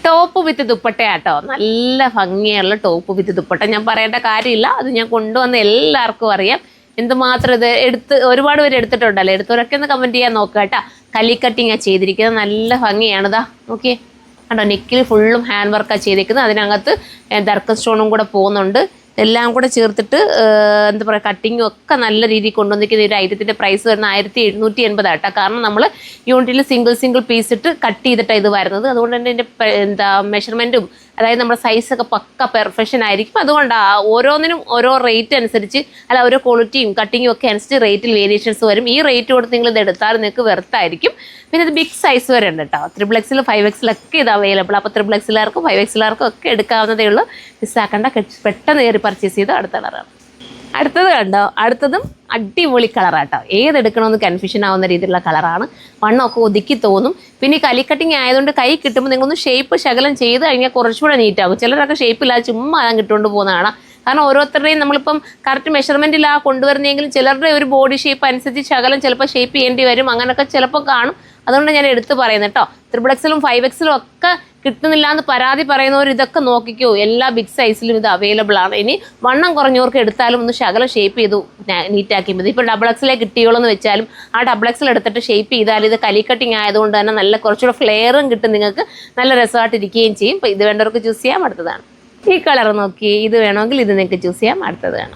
Top വിത്ത് ദുപ്പട്ടയാട്ടോ. നല്ല ഭംഗിയുള്ള top വിത്ത് ദുപ്പട്ട. ഞാൻ പറയേണ്ട കാര്യമില്ല, അത് ഞാൻ കൊണ്ടുവന്ന എല്ലാവർക്കും അറിയാം എന്തുമാത്രം ഇത് ഒരുപാട് പേര് എടുത്തിട്ടുണ്ടല്ലോ. എടുത്തവരൊക്കെ ഒന്ന് കമൻറ്റ് ചെയ്യാൻ നോക്കുക കേട്ടോ. കലി കട്ടിങ്ങാണ് ചെയ്തിരിക്കുന്നത്, നല്ല ഭംഗിയാണിതാ. നോക്കിയേ കണ്ടോ, നെക്കിൽ ഫുള്ളും ഹാൻഡ് വർക്കാണ് ചെയ്തിരിക്കുന്നത്. അതിനകത്ത് ദർക്കൻ സ്റ്റോണും കൂടെ പോകുന്നുണ്ട്. എല്ലാം കൂടെ ചേർത്തിട്ട് എന്താ പറയുക, കട്ടിങ്ങും ഒക്കെ നല്ല രീതിയിൽ കൊണ്ടുവന്നിരിക്കുന്ന ഒരു ഐറ്റത്തിൻ്റെ പ്രൈസ് വരുന്നത് 1780 കേട്ടോ. കാരണം നമ്മൾ യൂണിറ്റിൽ സിംഗിൾ പീസ് ഇട്ട് കട്ട് ചെയ്തിട്ടാണ് ഇത് വരുന്നത്. അതുകൊണ്ട് തന്നെ ഇതിൻ്റെ മെഷർമെൻറ്റും അതായത് നമ്മുടെ സൈസൊക്കെ പക്ക പെർഫെക്ഷൻ ആയിരിക്കും. അതുകൊണ്ടാണ് ഓരോന്നിനും ഓരോ റേറ്റ് അനുസരിച്ച് ഓരോ ക്വാളിറ്റിയും കട്ടിങ്ങും ഒക്കെ അനുസരിച്ച് റേറ്റിൽ വേരിയേഷൻസ് വരും. ഈ റേറ്റ് കൊടുത്ത് നിങ്ങൾ ഇത് എടുത്താൽ നിങ്ങൾക്ക് വെർത്തായിരിക്കും. പിന്നെ ഇത് ബിഗ് സൈസ് വരെ ഉണ്ട് കേട്ടോ. 3XL 5XL ഒക്കെ ഇത് അവൈലബിൾ. അപ്പോൾ 3XLകാർക്കും 5XLകാർക്കും ഒക്കെ എടുക്കാവുന്നതേ ഉള്ളൂ. മിസ്സാക്കണ്ട, പെട്ടെന്ന് കയറി പർച്ചേസ് ചെയ്ത് അടുത്ത കളറാണ്. അടുത്തത് കണ്ടോ, അടുത്തതും അടിപൊളി കളറാട്ടോ. ഏതെടുക്കണമെന്ന് കൺഫ്യൂഷൻ ആവുന്ന രീതിയിലുള്ള കളറാണ്. വണ്ണമൊക്കെ ഒതുക്കി തോന്നും. പിന്നെ ഈ കലിക്കട്ടിങ് ആയതുകൊണ്ട് കൈ കിട്ടുമ്പോൾ നിങ്ങളൊന്ന് ഷേപ്പ് ശകലം ചെയ്ത് കഴിഞ്ഞാൽ കുറച്ചുകൂടെ നീറ്റാകും. ചിലരൊക്കെ ഷേപ്പില്ലാതെ ചുമ്മാ അതാൻ കിട്ടുകൊണ്ട് പോകുന്നതാണ്. കാരണം ഓരോരുത്തരുടെയും നമ്മളിപ്പം കറക്റ്റ് മെഷർമെൻറ്റിലാണ് കൊണ്ടുവരുന്നെങ്കിലും ചിലരുടെ ഒരു ബോഡി ഷേപ്പ് അനുസരിച്ച് ശകലം ചിലപ്പോൾ ഷേപ്പ് ചെയ്യേണ്ടി വരും. അങ്ങനെയൊക്കെ ചിലപ്പോൾ കാണും. അതുകൊണ്ട് ഞാൻ എടുത്ത് പറയുന്നത് കേട്ടോ. 3XLും 5XLും ഒക്കെ കിട്ടുന്നില്ല എന്ന് പരാതി പറയുന്നവർ ഇതൊക്കെ നോക്കിക്കോ. എല്ലാ ബിഗ് സൈസിലും ഇത് അവൈലബിൾ ആണ്. ഇനി വണ്ണം കുറഞ്ഞവർക്ക് എടുത്താലും ഒന്ന് ശകലം ഷേപ്പ് ചെയ്തു നീറ്റാക്കി മതി. ഇപ്പോൾ XXL കിട്ടിയോളൂ എന്ന് വെച്ചാലും ആ XXL എടുത്തിട്ട് ഷേപ്പ് ചെയ്താൽ ഇത് കലി കട്ടിങ് ആയതുകൊണ്ട് തന്നെ നല്ല കുറച്ചുകൂടെ ഫ്ലെയറും കിട്ടും, നിങ്ങൾക്ക് നല്ല രസമായിട്ടിരിക്കുകയും ചെയ്യും. ഇപ്പോൾ ഇത് വേണ്ടവർക്ക് ചൂസ് ചെയ്യാം. അടുത്തതാണ് ഈ കളർ നോക്കി. ഇത് വേണമെങ്കിൽ ഇത് നിങ്ങൾക്ക് ചൂസ് ചെയ്യാം. അടുത്തതാണ്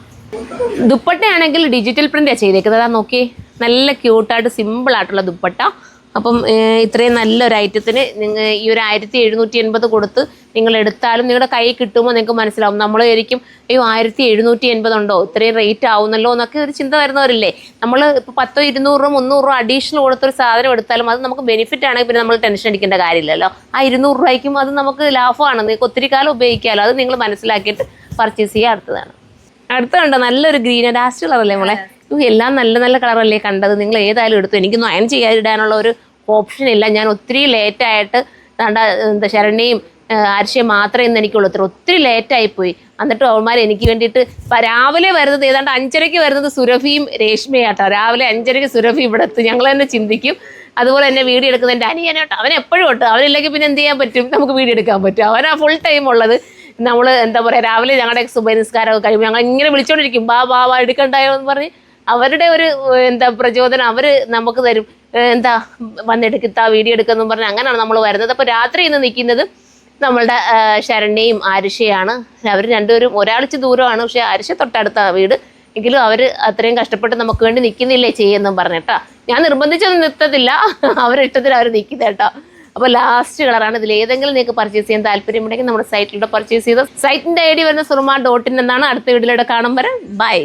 ദുപ്പട്ടയാണെങ്കിൽ ഡിജിറ്റൽ പ്രിൻ്റാണ് ചെയ്തേക്കുന്നത്. അതാ നോക്കി, നല്ല ക്യൂട്ടായിട്ട് സിമ്പിളായിട്ടുള്ള ദുപ്പട്ട. അപ്പം ഇത്രയും നല്ലൊരു ഐറ്റത്തിന് നിങ്ങൾ ഈ ഒരു 1780 കൊടുത്ത് നിങ്ങൾ എടുത്താലും നിങ്ങളുടെ കൈ കിട്ടുമ്പോൾ നിങ്ങൾക്ക് മനസ്സിലാവും. നമ്മൾ ശരിക്കും 1780 ഉണ്ടോ, ഇത്രയും റേറ്റ് ആവുന്നല്ലോ എന്നൊക്കെ ഒരു ചിന്ത വരുന്നവരില്ലേ. നമ്മൾ ഇപ്പോൾ 10, 200, 300 അഡീഷണൽ കൊടുത്തൊരു സാധനം എടുത്താലും അത് നമുക്ക് ബെനിഫിറ്റ് ആണെങ്കിൽ പിന്നെ നമ്മൾ ടെൻഷൻ അടിക്കേണ്ട കാര്യമില്ലല്ലോ. ആ 200 രൂപയ്ക്കും അത് നമുക്ക് ലാഭമാണ്, നിങ്ങൾക്ക് ഒത്തിരി കാലം ഉപയോഗിക്കാമല്ലോ. അത് നിങ്ങൾ മനസ്സിലാക്കിയിട്ട് പർച്ചേസ് ചെയ്യുക. അടുത്ത കണ്ടോ, നല്ലൊരു ഗ്രീൻ ഡാസ്റ്റ് കളറല്ലേ നമ്മളെ. എല്ലാം നല്ല നല്ല കളറല്ലേ കണ്ടത്. നിങ്ങൾ ഏതായാലും എടുത്തു. എനിക്കൊന്നും അയൺ ചെയ്യാതിടാനുള്ള ഒരു ഓപ്ഷൻ ഇല്ല. ഞാൻ ഒത്തിരി ലേറ്റായിട്ട് ശരണ്യയും ആർഷയും മാത്രമേ ഇന്ന് എനിക്കുള്ളൂ. ഒത്തിരി ലേറ്റായിപ്പോയി. എന്നിട്ട് അവന്മാർ എനിക്ക് വേണ്ടിയിട്ട് രാവിലെ വരുന്നത് ഏതാണ്ട് 5:30 വരുന്നത് സുരഭിയും രേഷ്മയാട്ടോ. രാവിലെ 5:30 സുരഭി ഇവിടെ എത്തും. ഞങ്ങൾ തന്നെ ചിന്തിക്കും. അതുപോലെ തന്നെ വീഡിയോ എടുക്കുന്നത് എൻ്റെ അനിയനോട്ടോ. അവൻ എപ്പോഴും ഒട്ടും, അവനില്ലെങ്കിൽ പിന്നെ എന്ത് ചെയ്യാൻ പറ്റും, നമുക്ക് വീഡിയോ എടുക്കാൻ പറ്റും. അവനാ ഫുൾ ടൈം ഉള്ളത്. നമ്മൾ എന്താ പറയുക, രാവിലെ ഞങ്ങളുടെ സുബൈ നിസ്കാരമൊക്കെ കഴിയുമ്പോൾ ഞങ്ങൾ ഇങ്ങനെ വിളിച്ചുകൊണ്ടിരിക്കും, ബാ എടുക്കണ്ടായോ എന്ന് പറഞ്ഞ്. അവരുടെ ഒരു പ്രചോദനം അവർ നമുക്ക് തരും. വന്നെടുക്കുക, വീഡിയോ എടുക്കുമെന്നും പറഞ്ഞ് അങ്ങനെയാണ് നമ്മൾ വരുന്നത്. അപ്പോൾ രാത്രി ഇന്ന് നിൽക്കുന്നത് നമ്മളുടെ ശരണ്യയും ആരുഷയാണ്. അവർ രണ്ടുപേരും ഒരാളിച്ച് ദൂരമാണ്, പക്ഷേ ആരുഷ തൊട്ടടുത്ത വീട്. എങ്കിലും അവർ അത്രയും കഷ്ടപ്പെട്ട് നമുക്ക് വേണ്ടി നിൽക്കുന്നില്ലേ ചെയ്യുമെന്നും പറഞ്ഞിട്ടാ. ഞാൻ നിർബന്ധിച്ചൊന്നും നിർത്തത്തില്ല, അവരിഷ്ടത്തിൽ അവർ നിൽക്കുന്നത് കേട്ടോ. അപ്പോൾ ലാസ്റ്റ് കളറാണ്. ഇതിൽ ഏതെങ്കിലും നിങ്ങൾക്ക് പർച്ചേസ് ചെയ്യാൻ താല്പര്യമുണ്ടെങ്കിൽ നമ്മുടെ സൈറ്റിലൂടെ പർച്ചേസ് ചെയ്ത് സൈറ്റിൻ്റെ ID വരുന്ന surma.in എന്നാണ്. അടുത്ത വീഡിയോയിലൂടെ കാണും വരെ ബൈ.